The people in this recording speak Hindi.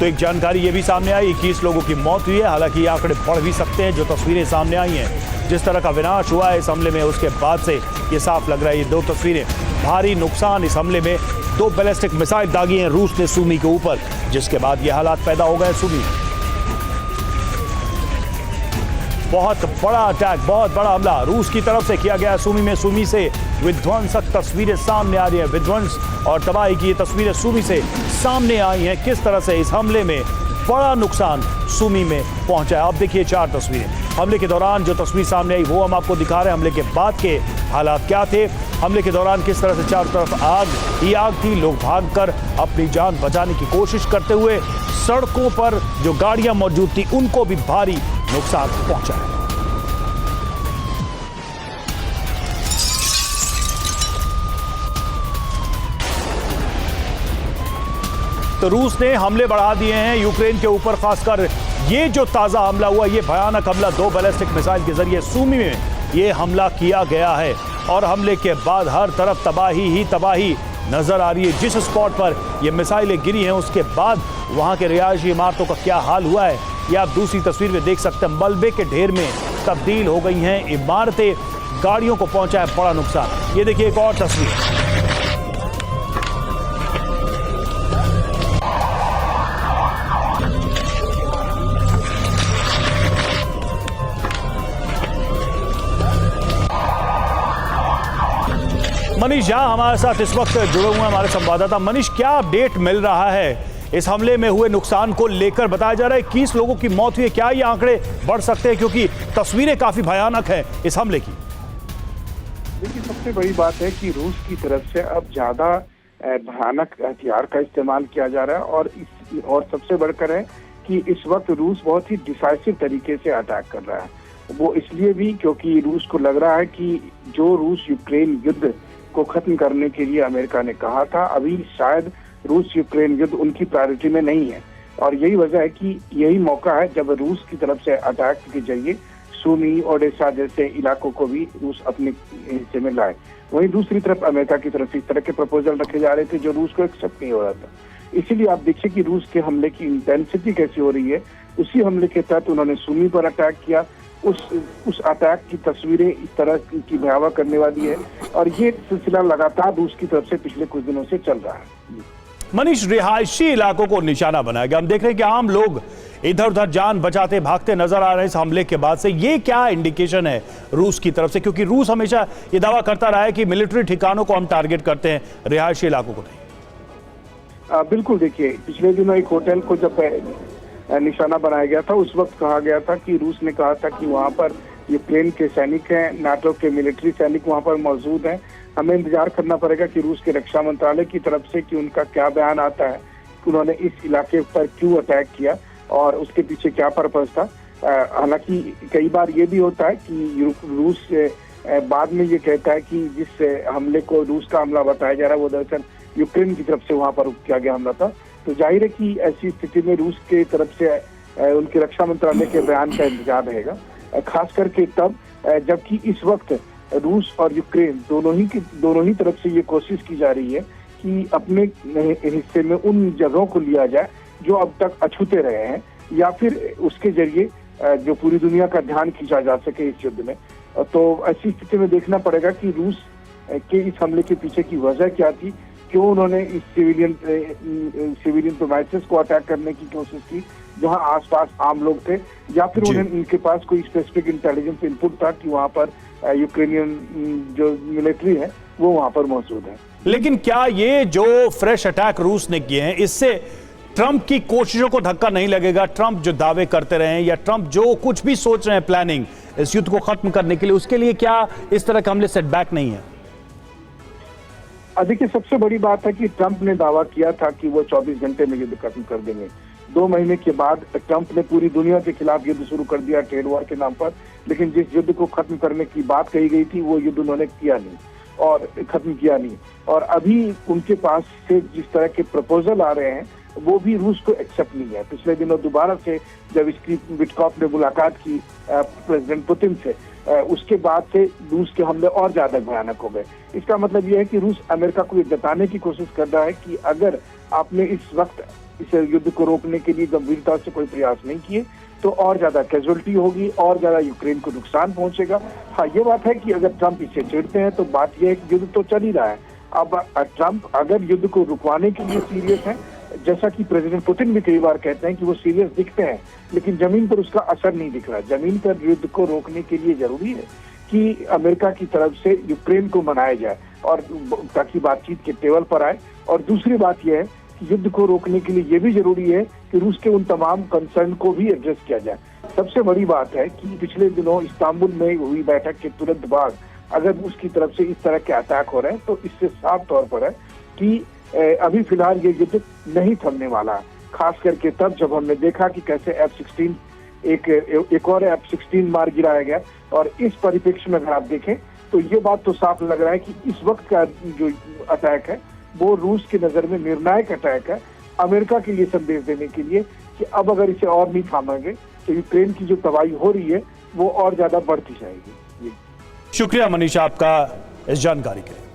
तो एक जानकारी ये भी सामने आई, 21 लोगों की मौत हुई है। हालांकि ये आंकड़े बढ़ भी सकते हैं। जो तस्वीरें सामने आई हैं, जिस तरह का विनाश हुआ है इस हमले में, उसके बाद से ये साफ लग रहा है। ये दो तस्वीरें, भारी नुकसान इस हमले में। 2 बैलिस्टिक मिसाइल दागी हैं रूस ने सुमी के ऊपर, जिसके बाद ये हालात पैदा हो गए सुमी। बहुत बड़ा अटैक, बहुत बड़ा हमला रूस की तरफ से किया गया सुमी में। सुमी से विध्वंसक तस्वीरें सामने आ रही हैं। विध्वंस और तबाही की ये तस्वीरें सुमी से सामने आई हैं। किस तरह से इस हमले में बड़ा नुकसान सुमी में पहुंचा है। अब देखिए 4 तस्वीरें। हमले के दौरान जो तस्वीर सामने आई वो हम आपको दिखा रहे हैं। हमले के बाद के हालात क्या थे, हमले के दौरान किस तरह से चारों तरफ आग ही आग थी। लोग भागकर अपनी जान बचाने की कोशिश करते हुए, सड़कों पर जो गाड़ियां मौजूद थी उनको भी भारी नुकसान पहुंचा है। तो रूस ने हमले बढ़ा दिए हैं यूक्रेन के ऊपर। खासकर ये जो ताजा हमला हुआ, ये भयानक हमला 2 बैलिस्टिक मिसाइल के जरिए सुमी में ये हमला किया गया है। और हमले के बाद हर तरफ तबाही ही तबाही नजर आ रही है। जिस स्पॉट पर ये मिसाइलें गिरी हैं उसके बाद वहां के रिहायशी इमारतों का क्या हाल हुआ है, ये आप दूसरी तस्वीर में देख सकते हैं। मलबे के ढेर में तब्दील हो गई हैं इमारतें, गाड़ियों को पहुंचा है बड़ा नुकसान। ये देखिए एक और तस्वीर। मनीष झा हमारे साथ इस वक्त जुड़े हुए हैं, हमारे संवाददाता। मनीष, क्या अपडेट मिल रहा है इस हमले में हुए नुकसान को लेकर? बताया जा रहा है 21 लोगों की मौत हुई है। क्या ये आंकड़े बढ़ सकते हैं, क्योंकि तस्वीरें काफी भयानक है इस हमले की? देखिए, सबसे बड़ी बात है कि रूस की तरफ से अब ज्यादा भयानक हथियार का इस्तेमाल किया जा रहा है। और सबसे बढ़कर है कि इस वक्त रूस बहुत ही डिसाइसिव तरीके से अटैक कर रहा है। वो इसलिए भी क्योंकि रूस को लग रहा है कि जो रूस यूक्रेन युद्ध को खत्म करने के लिए अमेरिका ने कहा था, अभी शायद रूस यूक्रेन युद्ध उनकी प्रायोरिटी में नहीं है। और यही वजह है कि यही मौका है जब रूस की तरफ से अटैक के जरिए सुमी, ओडेसा जैसे इलाकों को भी रूस अपने हिस्से में लाए। वहीं दूसरी तरफ अमेरिका की तरफ से इस तरह के प्रपोजल रखे जा रहे थे जो रूस को एक्सेप्ट नहीं हो रहा था। इसीलिए आप देखिए कि रूस के हमले की इंटेंसिटी कैसी हो रही है। उसी हमले के तहत उन्होंने सुमी पर अटैक किया। उस अटैक की तस्वीरें इस तरह की भयावह करने वाली है। और ये सिलसिला लगातार रूस की तरफ से पिछले कुछ दिनों से चल रहा है। मनीष, रिहायशी इलाकों को निशाना बनाया गया। हम देख रहे हैं कि आम लोग इधर उधर जान बचाते भागते नजर आ रहे हैं इस हमले के बाद से। ये क्या इंडिकेशन है रूस की तरफ से? क्योंकि रूस हमेशा ये दावा करता रहा है कि मिलिट्री ठिकानों को हम टारगेट करते हैं, रिहायशी इलाकों को नहीं। बिल्कुल, देखिए पिछले दिनों एक होटल को जब निशाना बनाया गया था, उस वक्त कहा गया था कि रूस ने कहा था कि वहां पर यूक्रेन के सैनिक हैं, नाटो के मिलिट्री सैनिक वहां पर मौजूद हैं। हमें इंतजार करना पड़ेगा कि रूस के रक्षा मंत्रालय की तरफ से कि उनका क्या बयान आता है कि उन्होंने इस इलाके पर क्यों अटैक किया और उसके पीछे क्या पर्पस था। हालांकि कई बार ये भी होता है कि रूस बाद में ये कहता है कि जिस हमले को रूस का हमला बताया जा रहा है वो दरअसल यूक्रेन की तरफ से वहां पर किया गया हमला था। तो जाहिर है कि ऐसी स्थिति में रूस की तरफ से उनके रक्षा मंत्रालय के बयान का इंतजार रहेगा, खास करके तब जबकि इस वक्त रूस और यूक्रेन दोनों ही तरफ से ये कोशिश की जा रही है कि अपने हिस्से में उन जगहों को लिया जाए जो अब तक अछूते रहे हैं, या फिर उसके जरिए जो पूरी दुनिया का ध्यान खींचा जा सके इस युद्ध में। तो ऐसी स्थिति में देखना पड़ेगा कि रूस के इस हमले के पीछे की वजह क्या थी, क्यों उन्होंने इस सिविलियन प्रोमाइसेस को अटैक करने की कोशिश की जहां आसपास आम लोग थे, या फिर उनके पास कोई स्पेसिफिक इंटेलिजेंस इनपुट था कि वहां पर यूक्रेनियन जो मिलिट्री है वो वहां पर मौजूद है। लेकिन क्या ये जो फ्रेश अटैक रूस ने किए हैं, इससे ट्रंप की कोशिशों को धक्का नहीं लगेगा? ट्रंप जो दावे करते रहे हैं या ट्रंप जो कुछ भी सोच रहे हैं प्लानिंग इस युद्ध को खत्म करने के लिए, उसके लिए क्या इस तरह के हमले सेटबैक नहीं है? देखिए, सबसे बड़ी बात है कि ट्रंप ने दावा किया था कि वो 24 घंटे में युद्ध खत्म कर देंगे। 2 महीने के बाद ट्रंप ने पूरी दुनिया के खिलाफ युद्ध शुरू कर दिया ट्रेड वॉर के नाम पर। लेकिन जिस युद्ध को खत्म करने की बात कही गई थी वो युद्ध उन्होंने किया नहीं और खत्म किया नहीं। और अभी उनके पास से जिस तरह के प्रपोजल आ रहे हैं वो भी रूस को एक्सेप्ट नहीं है। पिछले दिनों दोबारा से जब इसकी विटकॉफ ने मुलाकात की प्रेसिडेंट पुतिन से, उसके बाद से रूस के हमले और ज्यादा भयानक हो गए। इसका मतलब यह है कि रूस अमेरिका को ये जताने की कोशिश कर रहा है कि अगर आपने इस वक्त इस युद्ध को रोकने के लिए गंभीरता से कोई प्रयास नहीं किए तो और ज्यादा कैजुअलिटी होगी, और ज्यादा यूक्रेन को नुकसान पहुंचेगा। हाँ, ये बात है कि अगर ट्रंप इसे चिढ़ते हैं तो बात यह है कि युद्ध तो चल ही रहा है। अब ट्रंप अगर युद्ध को रुकवाने के लिए सीरियस है, जैसा कि प्रेसिडेंट पुतिन भी कई बार कहते हैं कि वो सीरियस दिखते हैं, लेकिन जमीन पर उसका असर नहीं दिख रहा। जमीन पर युद्ध को रोकने के लिए जरूरी है कि अमेरिका की तरफ से यूक्रेन को मनाया जाए और ताकि बातचीत के टेबल पर आए। और दूसरी बात यह है कि युद्ध को रोकने के लिए यह भी जरूरी है कि रूस के उन तमाम कंसर्न को भी एड्रेस किया जाए। सबसे बड़ी बात है कि पिछले दिनों इस्तांबुल में हुई बैठक के तुरंत बाद अगर रूस की तरफ से इस तरह के अटैक हो रहे हैं तो इससे साफ तौर पर है कि अभी फिलहाल ये युद्ध नहीं थमने वाला, खास करके तब जब हमने देखा कि कैसे F-16 एक और F-16 मार गिराया गया। और इस परिप्रेक्ष्य में अगर आप देखें तो ये बात तो साफ लग रहा है कि इस वक्त का जो अटैक है वो रूस की नजर में निर्णायक अटैक है, अमेरिका के लिए संदेश देने के लिए कि अब अगर इसे और नहीं थामेंगे तो यूक्रेन की जो तबाही हो रही है वो और ज्यादा बढ़ती जाएगी। शुक्रिया मनीषा आपका इस जानकारी के लिए।